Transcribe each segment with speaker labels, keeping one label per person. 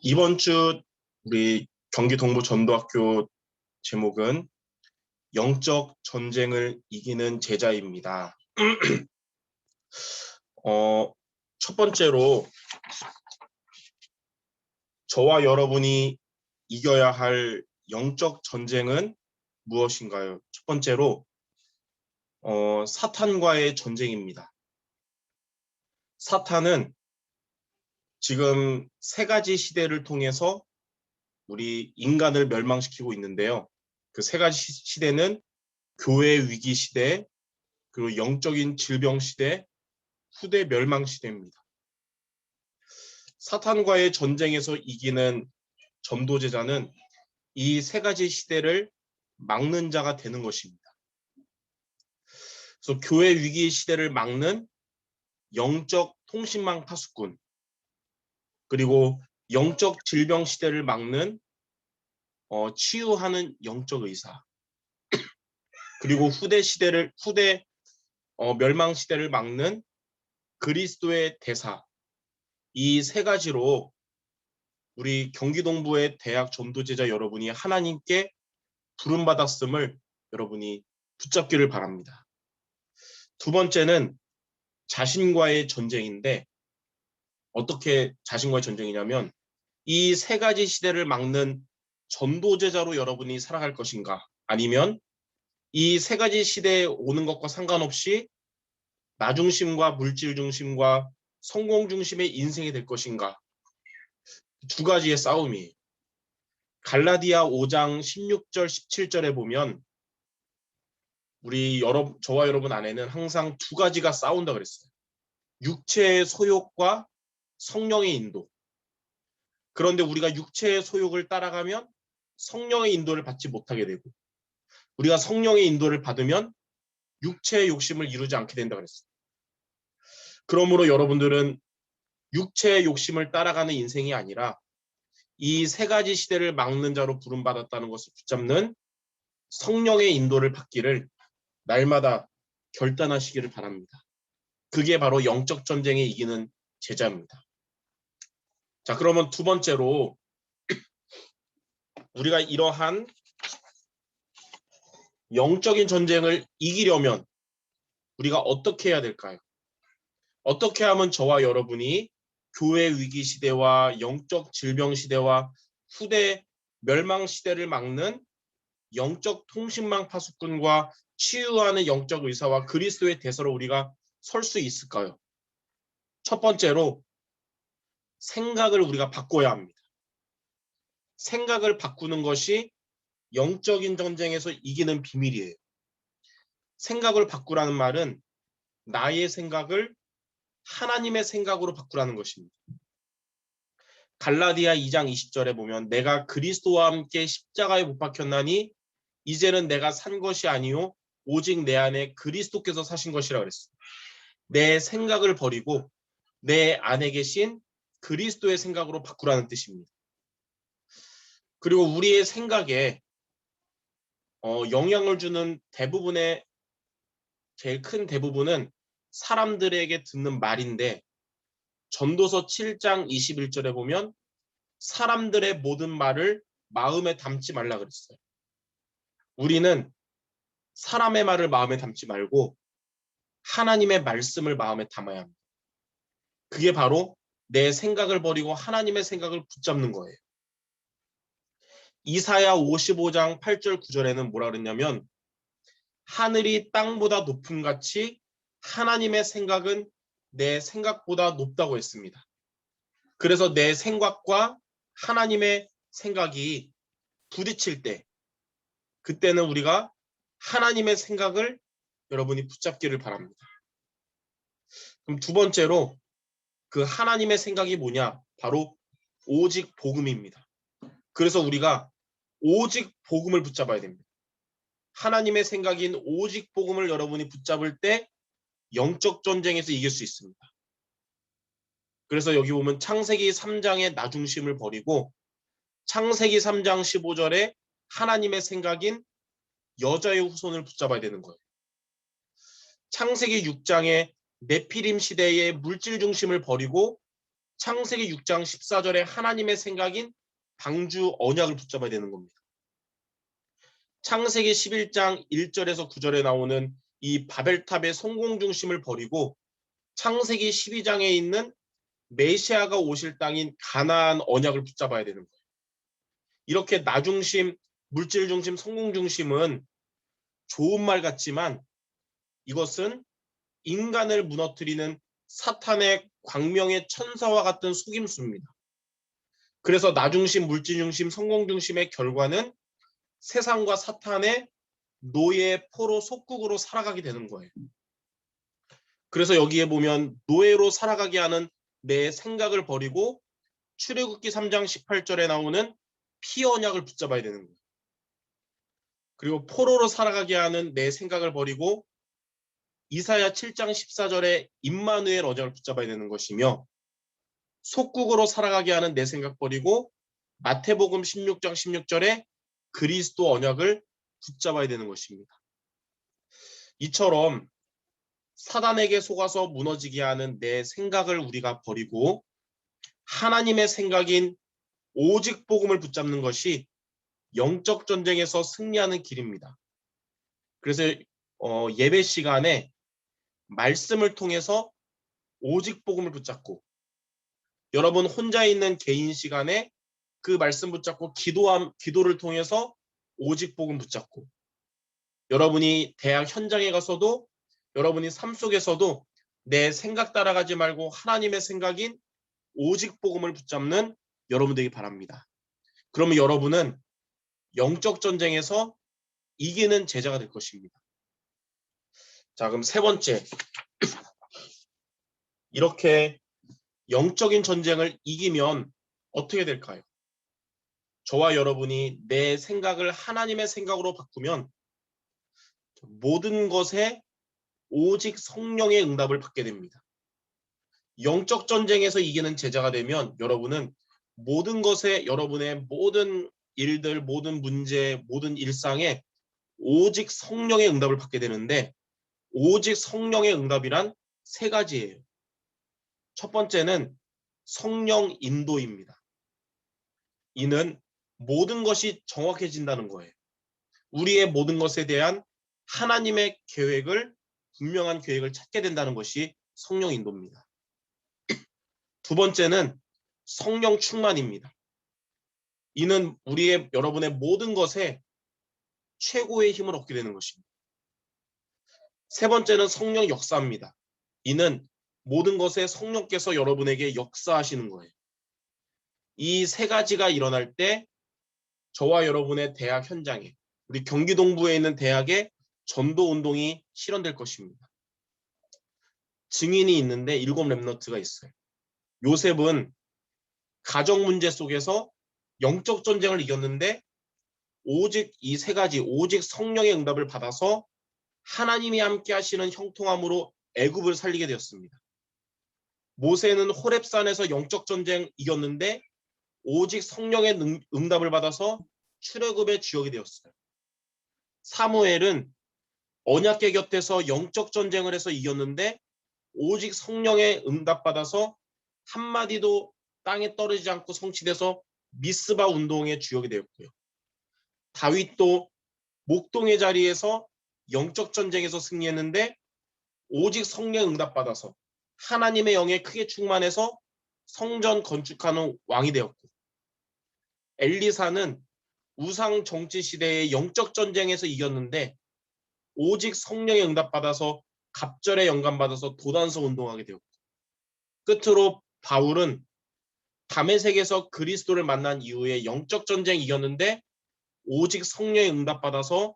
Speaker 1: 이번 주 우리 경기 동부 전도학교 제목은 영적 전쟁을 이기는 제자입니다. 첫 번째로 저와 여러분이 이겨야 할 영적 전쟁은 무엇인가요? 첫 번째로 사탄과의 전쟁입니다. 사탄은 지금 세 가지 시대를 통해서 우리 인간을 멸망시키고 있는데요. 그 세 가지 시대는 교회 위기 시대, 그리고 영적인 질병 시대, 후대 멸망 시대입니다. 사탄과의 전쟁에서 이기는 전도제자는 이 세 가지 시대를 막는 자가 되는 것입니다. 그래서 교회 위기 시대를 막는 영적 통신망 파수꾼, 그리고 영적 질병 시대를 막는 치유하는 영적 의사, 그리고 후대 멸망 시대를 막는 그리스도의 대사, 이 세 가지로 우리 경기동부의 대학 전도제자 여러분이 하나님께 부름받았음을 여러분이 붙잡기를 바랍니다. 두 번째는 자신과의 전쟁인데, 어떻게 자신과의 전쟁이냐면 이 세 가지 시대를 막는 전도제자로 여러분이 살아갈 것인가, 아니면 이 세 가지 시대에 오는 것과 상관없이 나 중심과 물질 중심과 성공 중심의 인생이 될 것인가. 두 가지의 싸움이에요. 갈라디아 5장 16절 17절에 보면 저와 여러분 안에는 항상 두 가지가 싸운다 그랬어요. 육체의 소욕과 성령의 인도. 그런데 우리가 육체의 소욕을 따라가면 성령의 인도를 받지 못하게 되고, 우리가 성령의 인도를 받으면 육체의 욕심을 이루지 않게 된다 그랬어요. 그러므로 여러분들은 육체의 욕심을 따라가는 인생이 아니라 이 세 가지 시대를 막는 자로 부름받았다는 것을 붙잡는 성령의 인도를 받기를 날마다 결단하시기를 바랍니다. 그게 바로 영적 전쟁에 이기는 제자입니다. 자, 그러면 두 번째로 우리가 이러한 영적인 전쟁을 이기려면 우리가 어떻게 해야 될까요? 어떻게 하면 저와 여러분이 교회 위기 시대와 영적 질병 시대와 후대 멸망 시대를 막는 영적 통신망 파수꾼과 치유하는 영적 의사와 그리스도의 대서로 우리가 설 수 있을까요? 첫 번째로 생각을 우리가 바꿔야 합니다. 생각을 바꾸는 것이 영적인 전쟁에서 이기는 비밀이에요. 생각을 바꾸라는 말은 나의 생각을 하나님의 생각으로 바꾸라는 것입니다. 갈라디아 2장 20절에 보면 내가 그리스도와 함께 십자가에 못 박혔나니 이제는 내가 산 것이 아니요 오직 내 안에 그리스도께서 사신 것이라 그랬어요. 내 생각을 버리고 내 안에 계신 그리스도의 생각으로 바꾸라는 뜻입니다. 그리고 우리의 생각에 영향을 주는 제일 큰 대부분은 사람들에게 듣는 말인데, 전도서 7장 21절에 보면 사람들의 모든 말을 마음에 담지 말라 그랬어요. 우리는 사람의 말을 마음에 담지 말고 하나님의 말씀을 마음에 담아야 합니다. 그게 바로 내 생각을 버리고 하나님의 생각을 붙잡는 거예요. 이사야 55장 8절 9절에는 뭐라 그랬냐면 하늘이 땅보다 높음 같이 하나님의 생각은 내 생각보다 높다고 했습니다. 그래서 내 생각과 하나님의 생각이 부딪힐 때, 그때는 우리가 하나님의 생각을 여러분이 붙잡기를 바랍니다. 그럼 두 번째로 그 하나님의 생각이 뭐냐? 바로 오직 복음입니다. 그래서 우리가 오직 복음을 붙잡아야 됩니다. 하나님의 생각인 오직 복음을 여러분이 붙잡을 때 영적 전쟁에서 이길 수 있습니다. 그래서 여기 보면 창세기 3장의 나 중심을 버리고 창세기 3장 15절에 하나님의 생각인 여자의 후손을 붙잡아야 되는 거예요. 창세기 6장의 네피림 시대의 물질 중심을 버리고 창세기 6장 14절에 하나님의 생각인 방주 언약을 붙잡아야 되는 겁니다. 창세기 11장 1절에서 9절에 나오는 이 바벨탑의 성공 중심을 버리고 창세기 12장에 있는 메시아가 오실 땅인 가나안 언약을 붙잡아야 되는 거예요. 이렇게 나 중심, 물질 중심, 성공 중심은 좋은 말 같지만 이것은 인간을 무너뜨리는 사탄의 광명의 천사와 같은 속임수입니다. 그래서 나 중심, 물질 중심, 성공 중심의 결과는 세상과 사탄의 노예, 포로, 속국으로 살아가게 되는 거예요. 그래서 여기에 보면 노예로 살아가게 하는 내 생각을 버리고 출애굽기 3장 18절에 나오는 피 언약을 붙잡아야 되는 거예요. 그리고 포로로 살아가게 하는 내 생각을 버리고 이사야 7장 14절에 임마누엘 언약을 붙잡아야 되는 것이며 속국으로 살아가게 하는 내 생각 버리고 마태복음 16장 16절에 그리스도 언약을 붙잡아야 되는 것입니다. 이처럼 사단에게 속아서 무너지게 하는 내 생각을 우리가 버리고 하나님의 생각인 오직 복음을 붙잡는 것이 영적 전쟁에서 승리하는 길입니다. 그래서 예배 시간에 말씀을 통해서 오직 복음을 붙잡고 여러분 혼자 있는 개인 시간에 그 말씀 붙잡고 기도를 통해서 오직 복음 붙잡고 여러분이 대학 현장에 가서도 여러분이 삶 속에서도 내 생각 따라가지 말고 하나님의 생각인 오직 복음을 붙잡는 여러분 되기 바랍니다. 그러면 여러분은 영적 전쟁에서 이기는 제자가 될 것입니다. 자, 그럼 세 번째, 이렇게 영적인 전쟁을 이기면 어떻게 될까요? 저와 여러분이 내 생각을 하나님의 생각으로 바꾸면 모든 것에 오직 성령의 응답을 받게 됩니다. 영적 전쟁에서 이기는 제자가 되면 여러분은 모든 것에 여러분의 모든 일들, 모든 문제, 모든 일상에 오직 성령의 응답을 받게 되는데 오직 성령의 응답이란 세 가지예요. 첫 번째는 성령 인도입니다. 이는 모든 것이 정확해진다는 거예요. 우리의 모든 것에 대한 하나님의 계획을 분명한 계획을 찾게 된다는 것이 성령 인도입니다. 두 번째는 성령 충만입니다. 이는 여러분의 모든 것에 최고의 힘을 얻게 되는 것입니다. 세 번째는 성령 역사입니다. 이는 모든 것에 성령께서 여러분에게 역사하시는 거예요. 이 세 가지가 일어날 때 저와 여러분의 대학 현장에 우리 경기동부에 있는 대학에 전도 운동이 실현될 것입니다. 증인이 있는데 7 렘넌트가 있어요. 요셉은 가정 문제 속에서 영적 전쟁을 이겼는데 오직 이 세 가지 오직 성령의 응답을 받아서 하나님이 함께 하시는 형통함으로 애굽을 살리게 되었습니다. 모세는 호렙산에서 영적 전쟁 이겼는데 오직 성령의 응답을 받아서 출애굽의 주역이 되었어요. 사무엘은 언약궤 곁에서 영적 전쟁을 해서 이겼는데 오직 성령의 응답 받아서 한마디도 땅에 떨어지지 않고 성취돼서 미스바 운동의 주역이 되었고요. 다윗도 목동의 자리에서 영적 전쟁에서 승리했는데 오직 성령의 응답 받아서 하나님의 영에 크게 충만해서 성전 건축하는 왕이 되었고 엘리사는 우상 정치 시대의 영적 전쟁에서 이겼는데 오직 성령의 응답 받아서 갑절의 영감 받아서 도단서 운동하게 되었고 끝으로 바울은 다메섹에서 그리스도를 만난 이후에 영적 전쟁 이겼는데 오직 성령의 응답 받아서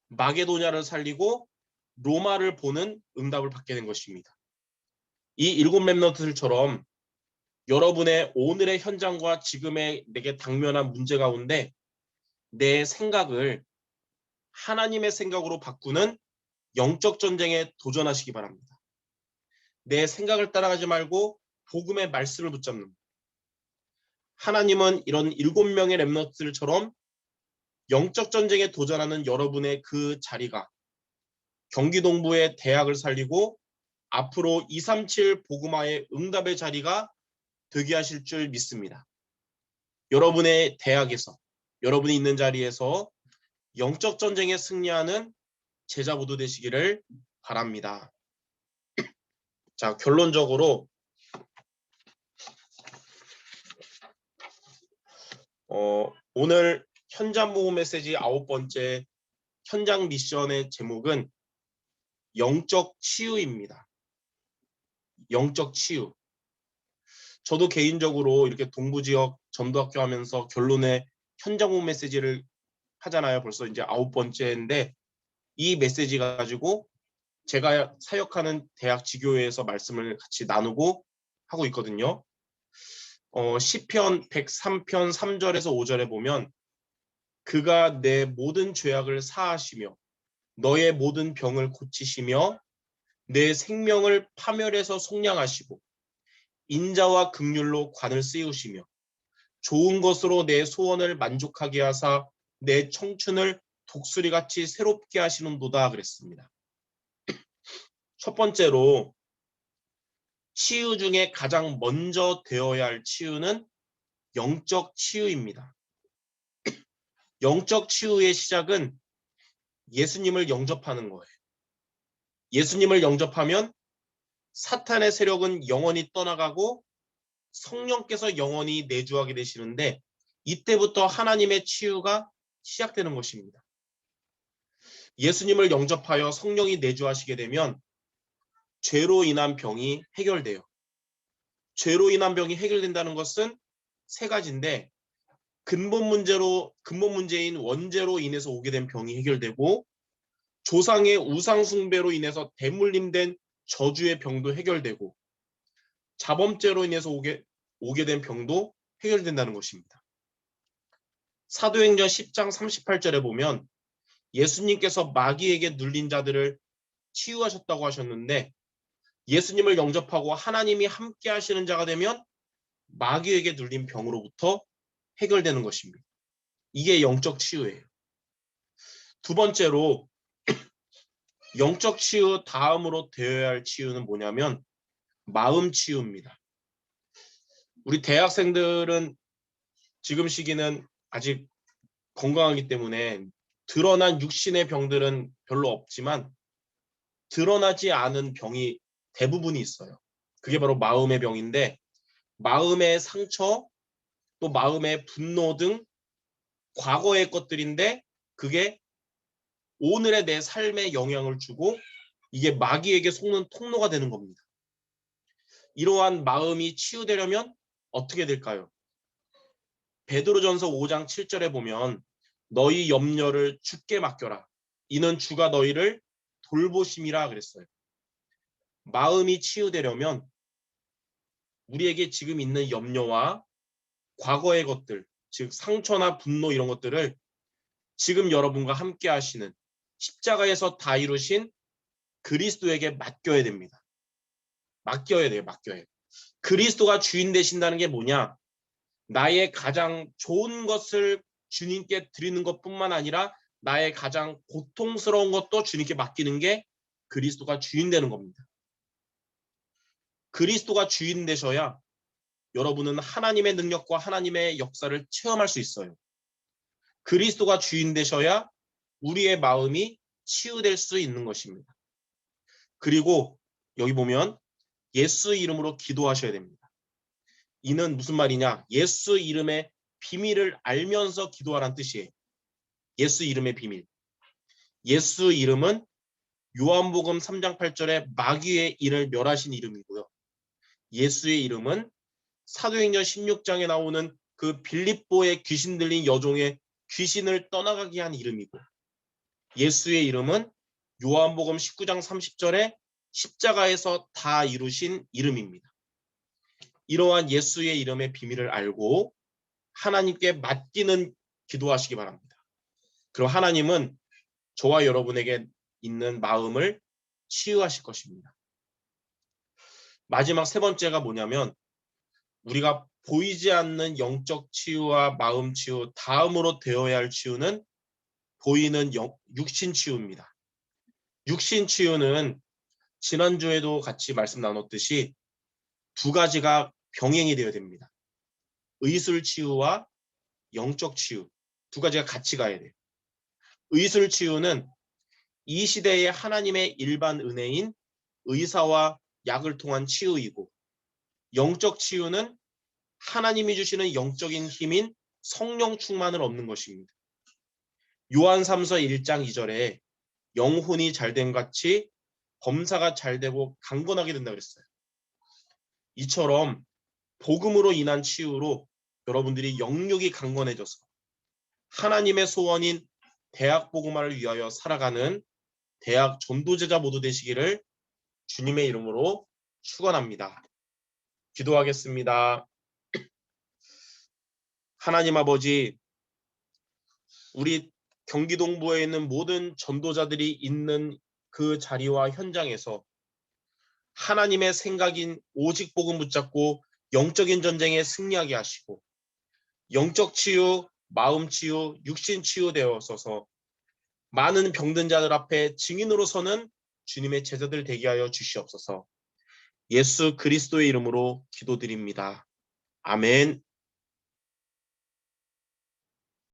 Speaker 1: 마게도냐를 살리고 로마를 보는 응답을 받게 된 것입니다. 이 7 렘넌트들처럼 여러분의 오늘의 현장과 지금의 내게 당면한 문제 가운데 내 생각을 하나님의 생각으로 바꾸는 영적 전쟁에 도전하시기 바랍니다. 내 생각을 따라가지 말고 복음의 말씀을 붙잡는 것. 하나님은 이런 7명의 렘넌트들처럼 영적 전쟁에 도전하는 여러분의 그 자리가 경기동부의 대학을 살리고 앞으로 237 복음화의 응답의 자리가 되게 하실 줄 믿습니다. 여러분의 대학에서, 여러분이 있는 자리에서 영적 전쟁에 승리하는 제자 모두 되시기를 바랍니다. 자, 결론적으로 오늘 현장 모험 메시지 9번째 현장 미션의 제목은 영적 치유입니다. 영적 치유. 저도 개인적으로 이렇게 동부 지역 전도학교 하면서 결론에 현장 모험 메시지를 하잖아요. 벌써 이제 9번째인데 이 메시지 가지고 제가 사역하는 대학 지교회에서 말씀을 같이 나누고 하고 있거든요. 시편 103편 3절에서 5절에 보면 그가 내 모든 죄악을 사하시며 너의 모든 병을 고치시며 내 생명을 파멸해서 속량하시고 인자와 긍휼로 관을 씌우시며 좋은 것으로 내 소원을 만족하게 하사 내 청춘을 독수리같이 새롭게 하시는도다 그랬습니다. 첫 번째로 치유 중에 가장 먼저 되어야 할 치유는 영적 치유입니다. 영적 치유의 시작은 예수님을 영접하는 거예요. 예수님을 영접하면 사탄의 세력은 영원히 떠나가고 성령께서 영원히 내주하게 되시는데 이때부터 하나님의 치유가 시작되는 것입니다. 예수님을 영접하여 성령이 내주하시게 되면 죄로 인한 병이 해결돼요. 죄로 인한 병이 해결된다는 것은 세 가지인데 근본 문제인 원죄로 인해서 오게 된 병이 해결되고 조상의 우상 숭배로 인해서 대물림된 저주의 병도 해결되고 자범죄로 인해서 오게 된 병도 해결된다는 것입니다. 사도행전 10장 38절에 보면 예수님께서 마귀에게 눌린 자들을 치유하셨다고 하셨는데 예수님을 영접하고 하나님이 함께 하시는 자가 되면 마귀에게 눌린 병으로부터 해결되는 것입니다. 이게 영적 치유예요. 두 번째로 영적 치유 다음으로 되어야 할 치유는 뭐냐면 마음 치유입니다. 우리 대학생들은 지금 시기는 아직 건강하기 때문에 드러난 육신의 병들은 별로 없지만 드러나지 않은 병이 대부분이 있어요. 그게 바로 마음의 병인데 마음의 상처, 또 마음의 분노 등 과거의 것들인데 그게 오늘의 내 삶에 영향을 주고 이게 마귀에게 속는 통로가 되는 겁니다. 이러한 마음이 치유되려면 어떻게 될까요? 베드로전서 5장 7절에 보면 너희 염려를 주께 맡겨라. 이는 주가 너희를 돌보심이라 그랬어요. 마음이 치유되려면 우리에게 지금 있는 염려와 과거의 것들, 즉 상처나 분노 이런 것들을 지금 여러분과 함께 하시는 십자가에서 다 이루신 그리스도에게 맡겨야 됩니다. 맡겨야 돼요. 맡겨야. 그리스도가 주인 되신다는 게 뭐냐? 나의 가장 좋은 것을 주님께 드리는 것뿐만 아니라 나의 가장 고통스러운 것도 주님께 맡기는 게 그리스도가 주인 되는 겁니다. 그리스도가 주인 되셔야 여러분은 하나님의 능력과 하나님의 역사를 체험할 수 있어요. 그리스도가 주인 되셔야 우리의 마음이 치유될 수 있는 것입니다. 그리고 여기 보면 예수 이름으로 기도하셔야 됩니다. 이는 무슨 말이냐? 예수 이름의 비밀을 알면서 기도하라는 뜻이에요. 예수 이름의 비밀. 예수 이름은 요한복음 3장 8절에 마귀의 일을 멸하신 이름이고요. 예수의 이름은 사도행전 16장에 나오는 그 빌립보의 귀신 들린 여종의 귀신을 떠나가게 한 이름이고 예수의 이름은 요한복음 19장 30절에 십자가에서 다 이루신 이름입니다. 이러한 예수의 이름의 비밀을 알고 하나님께 맡기는 기도하시기 바랍니다. 그럼 하나님은 저와 여러분에게 있는 마음을 치유하실 것입니다. 마지막 세 번째가 뭐냐면 우리가 보이지 않는 영적 치유와 마음 치유 다음으로 되어야 할 치유는 보이는 육신 치유입니다. 육신 치유는 지난주에도 같이 말씀 나눴듯이 두 가지가 병행이 되어야 됩니다. 의술 치유와 영적 치유 두 가지가 같이 가야 돼요. 의술 치유는 이 시대의 하나님의 일반 은혜인 의사와 약을 통한 치유이고, 영적 치유는 하나님이 주시는 영적인 힘인 성령 충만을 얻는 것입니다. 요한 3서 1장 2절에 영혼이 잘됨 같이 범사가 잘되고 강건하게 된다고 그랬어요. 이처럼 복음으로 인한 치유로 여러분들이 영육이 강건해져서 하나님의 소원인 대학 복음화를 위하여 살아가는 대학 전도제자 모두 되시기를 주님의 이름으로 축원합니다. 기도하겠습니다. 하나님 아버지, 우리 경기동부에 있는 모든 전도자들이 있는 그 자리와 현장에서 하나님의 생각인 오직 복음 붙잡고 영적인 전쟁에 승리하게 하시고, 영적 치유, 마음 치유, 육신 치유 되어서서 많은 병든 자들 앞에 증인으로 서는 주님의 제자들 되게 하여 주시옵소서. 예수 그리스도의 이름으로 기도드립니다. 아멘.